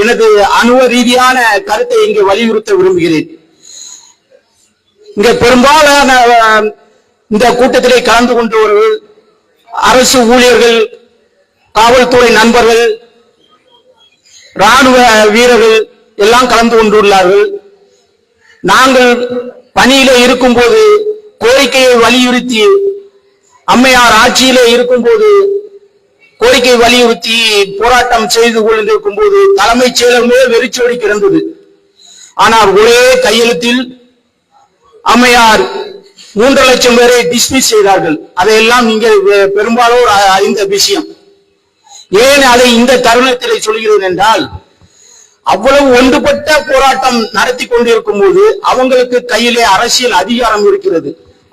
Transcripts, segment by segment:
எனது அணுவ ரீதியான கருத்தை இங்கு வலியுறுத்த விரும்புகிறேன். இங்க பெரும்பாலான இந்த கூட்டத்திலே கலந்து கொண்டவர்கள் அரசு ஊழியர்கள், காவல்துறை நண்பர்கள், ராணுவ வீரர்கள் எல்லாம் கலந்து கொண்டுள்ளார்கள். நாங்கள் பணியிலே இருக்கும்போது கோரிக்கையை வலியுறுத்தி, அம்மையார் ஆட்சியிலே இருக்கும்போது கோரிக்கை வலியுறுத்தி போராட்டம் செய்து கொண்டிருக்கும் போது தலைமைச் செயலகமே வெறிச்சோடி கிடந்தது. ஆனால் ஒரே கையெழுத்தில் அம்மையார் 3 லட்சம் பேரை டிஸ்மிஸ் செய்தார்கள். அதையெல்லாம் நீங்கள் பெரும்பாலோர் அறிந்த விஷயம். ஏன் அதை இந்த தருணத்தில் சொல்கிறேன் என்றால், அவ்வளவு ஒன்றுபட்ட போராட்டம் நடத்தி கொண்டிருக்கும் போது அவங்களுக்கு கையிலே அரசியல் அதிகாரம் இருக்கிறது.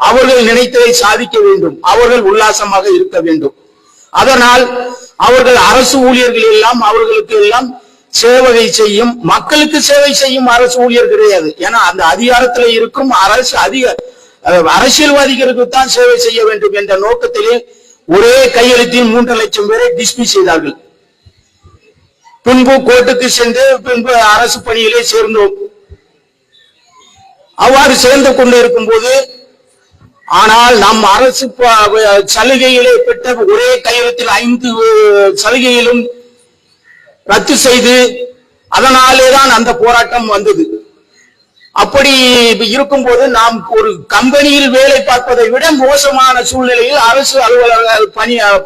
அவர்கள் நினைத்ததை சாதிக்க வேண்டும், அவர்கள் உல்லாசமாக இருக்க வேண்டும். அதனால் அவர்கள் அரசு ஊழியர்கள் எல்லாம் அவர்களுக்கு எல்லாம் சேவை செய்யும், மக்களுக்கு சேவை செய்யும் அரசு ஊழியர் கிடையாது. ஏன்னா அந்த அதிகாரத்தில் இருக்கும் அரசியல்வாதிகளுக்கு தான் சேவை செய்ய வேண்டும் என்ற நோக்கத்திலே ஒரே கையெழுத்தில் 3 லட்சம் பேரை டிஸ்மிஸ் செய்தார்கள். பின்பு கோர்ட்டுக்கு சென்று பின்பு அரசு பணியிலே சேர்ந்தோம். அவ்வாறு சேர்ந்து கொண்டு இருக்கும் போது, ஆனால் நம் அரசு சலுகைகளை பெற்ற ஒரே கையெழுத்தில் 5 சலுகையிலும் ரத்து செய்து, அதனாலேதான் அந்த போராட்டம் வந்தது. அப்படி இருக்கும்போது நாம் ஒரு கம்பெனியில் வேலை பார்ப்பதை விட மோசமான சூழ்நிலையில் அரசு அலுவலர்கள்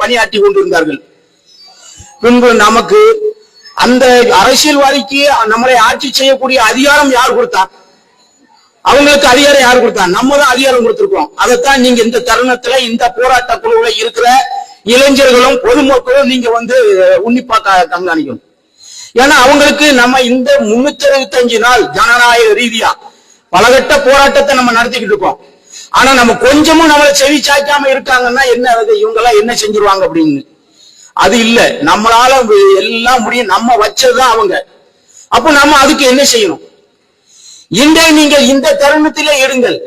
பணியாற்றி கொண்டிருந்தார்கள். பின்பு நமக்கு அந்த அரசியல்வாதிக்கு நம்மளை ஆட்சி செய்யக்கூடிய அதிகாரம் யார் கொடுத்தா? அவங்களுக்கு அதிகாரம் யார் கொடுத்தா? நம்ம தான் அதிகாரம் கொடுத்திருக்கோம். அதைத்தான் நீங்க இந்த தருணத்துல இந்த போராட்ட குழுவில் இருக்கிற இளைஞர்களும் பொதுமக்களும் நீங்க உன்னிப்பாக கண்காணிக்கணும். ஏன்னா அவங்களுக்கு நம்ம இந்த 365 நாள் ஜனநாயக ரீதியா பலகட்ட போராட்டத்தை நம்ம நடத்திக்கிட்டு இருக்கோம். ஆனா நம்ம கொஞ்சமும் நம்மளை செவி சாய்க்காம இருக்காங்கன்னா என்ன, இவங்க எல்லாம் என்ன செஞ்சிருவாங்க அப்படின்னு. அது இல்ல, நம்மளால எல்லாம் முடியும், நம்ம வச்சதுதான் அவங்க. அப்ப நம்ம அதுக்கு என்ன செய்யணும்? நீங்கள் இந்த தருணத்திலே எடுங்கள்.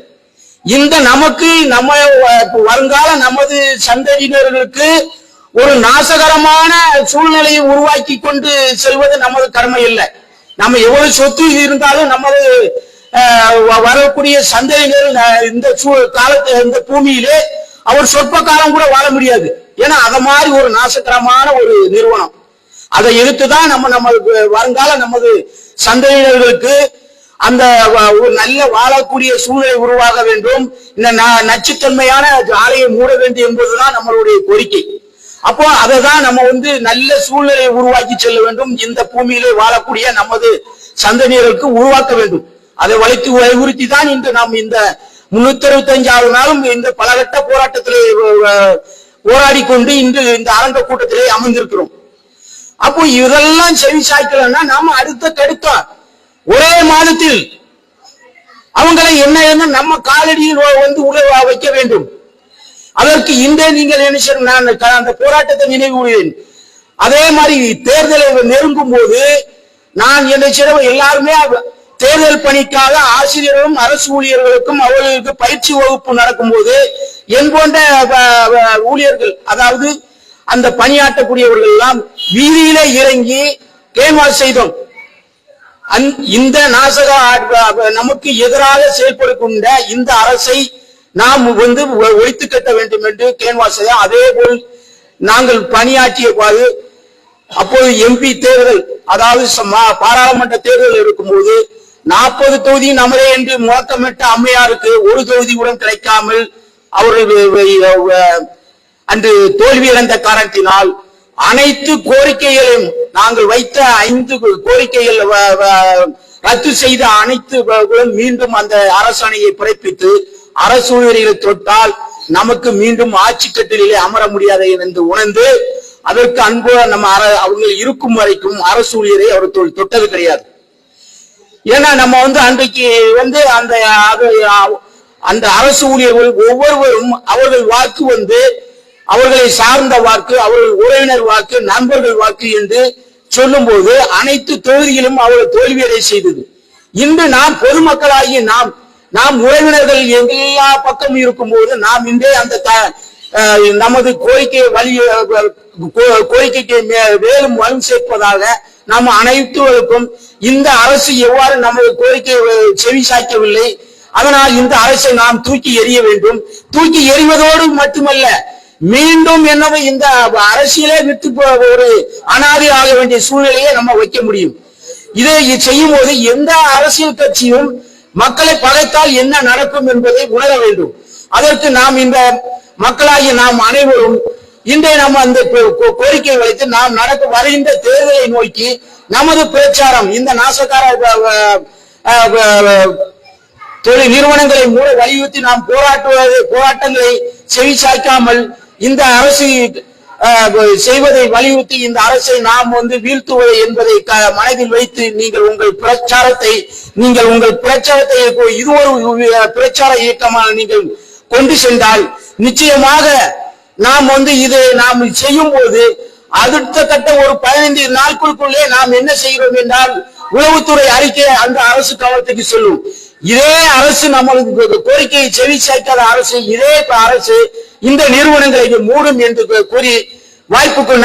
இந்த நமக்கு நம்ம வருங்கால நமது சந்ததியினர்களுக்கு ஒரு நாசகரமான சூழ்நிலையை உருவாக்கி கொண்டு செல்வது நமது கடமை இல்லை. நம்ம எவ்வளவு சொத்து இருந்தாலும் நமது வரக்கூடிய சந்ததியினர் இந்த காலத்து இந்த பூமியிலே அவர் சொற்ப காலம் கூட வாழ முடியாது. ஏன்னா அத மாதிரி ஒரு நாசகரமான ஒரு நிறுவனம். அதை எடுத்துதான் நமது வருங்கால நமது சந்ததியினர்களுக்கு அந்த ஒரு நல்ல வாழக்கூடிய சூழ்நிலை உருவாக வேண்டும். இந்த நச்சுத்தன்மையான ஆலையை மூட வேண்டும் என்பதுதான் நம்மளுடைய கோரிக்கை. அப்போ அதை தான் நம்ம நல்ல சூழ்நிலையை உருவாக்கி செல்ல வேண்டும். இந்த பூமியிலே வாழக்கூடிய நமது சந்ததியினருக்கு உருவாக்க வேண்டும். அதை வலியுறுத்தி தான் இன்று நாம் இந்த 365வது நாளும் இந்த பலகட்ட போராட்டத்திலே போராடி கொண்டு இன்று இந்த அரங்க கூட்டத்திலே அமர்ந்திருக்கிறோம். அப்போ இதெல்லாம் செவி சாய்க்கலன்னா நாம அடுத்த ஒரே மாதத்தில் அவங்களை என்ன நம்ம காலடியில் உள்ள வைக்க வேண்டும். அதற்கு இந்த நீங்கள் நான் அந்த போராட்டத்தை நினைவு கூறுகிறேன். அதே மாதிரி தேர்தலை நெருங்கும் போது நான் எல்லாருமே தேர்தல் பணிக்காக ஆசிரியர்களும் அரசு ஊழியர்களுக்கும் அவர்களுக்கு பயிற்சி வகுப்பு நடக்கும் போது என் போன்ற ஊழியர்கள், அதாவது அந்த பணியாற்றக்கூடியவர்கள் எல்லாம் வீதியிலே இறங்கி கேன்வாஸ் செய்தோம். இந்த நாசக நமக்கு எதிராக செயல்படுகின்ற இந்த அரசை நாம் ஒழித்து கட்ட வேண்டும் என்று கேன்வாஸ் செய்ய. அதே போல் நாங்கள் பணியாற்றிய போது அப்போது எம்பி தேர்தல், அதாவது பாராளுமன்ற தேர்தல் இருக்கும்போது 40 தொகுதி நமதே என்று முழக்கமிட்ட அம்மையாருக்கு ஒரு தொகுதி கூட கிடைக்காமல் அவர்கள் அன்று தோல்வியடைந்த காரணத்தினால் அனைத்து கோரிக்கைகளையும் நாங்கள் வைத்த 5 கோரிக்கைகள் ரத்து செய்த அனைத்து மீண்டும் அந்த அரசாணையை பிறப்பித்து அரசு ஊழியர்களை தொட்டால் நமக்கு மீண்டும் ஆட்சி கட்டிலே அமர முடியாது என்று உணர்ந்து அதற்கு அன்பு நம்ம அவங்க இருக்கும் வரைக்கும் அரசு ஊழியரை அவர் தொட்டது கிடையாது. ஏன்னா நம்ம அன்றைக்கு அந்த அரசு ஊழியர்கள் ஒவ்வொருவரும் அவர்கள் வாக்கு அவர்களை சார்ந்த வாக்கு, அவர்கள் உறவினர் வாக்கு, நண்பர்கள் வாக்கு என்று சொல்லும் போது அனைத்து தொகுதியிலும் அவர்கள் தோல்வியடை செய்தது. இன்று நாம் பொதுமக்களாகிய நாம் உறவினர்கள் எல்லா பக்கம் இருக்கும் போது நாம் இன்றே அந்த நமது கோரிக்கைக்கு மேலும் வலு சேர்ப்பதாக நாம் அனைத்துக்கும் இந்த அரசு எவ்வாறு நமது கோரிக்கை செவி சாய்க்கவில்லை. அதனால் இந்த அரசை நாம் தூக்கி எறிய வேண்டும். தூக்கி எறிவதோடு மட்டுமல்ல, மீண்டும் என்னவோ இந்த அரசியலே விட்டு ஒரு அனாதை ஆக வேண்டிய சூழ்நிலையை நம்ம வைக்க முடியும். இதை செய்யும் போது எந்த அரசியல் கட்சியும் மக்களை பகைத்தால் என்ன நடக்கும் என்பதை உணர வேண்டும். அதற்கு நாம் இந்த மக்களாகிய நாம் அனைவரும் இன்றைய நம்ம அந்த கோரிக்கை வைத்து நாம் நடக்க வருகின்ற தேர்தலை நோக்கி நமது பிரச்சாரம் இந்த நாசகார தொழில் நிறுவனங்களை மூட வலியுறுத்தி நாம் போராட்டங்களை செவி சாய்க்காமல் இந்த அரசு செய்வதை வலியுறுத்தி இந்த அரசை நாம் வீழ்த்துவது என்பதை மனதில் வைத்து நீங்கள் உங்கள் பிரச்சாரத்தை இது ஒரு பிரச்சார இயக்கமாக நீங்கள் கொண்டு சென்றால் நிச்சயமாக நாம் இதை நாம் செய்யும் போது அடுத்த கட்ட ஒரு 15 நாட்களுக்குள்ளே நாம் என்ன செய்கிறோம் என்றால் உளவுத்துறை அறிக்கை அந்த அரசு கவனத்துக்கு செல்லும். இதே அரசு நம்மளுக்கு கோரிக்கையை செவி சாய்க்காத அரசு இதே அரசு இந்த நிறுவனங்களை மூடும் என்று கூறி வாய்ப்புக்கு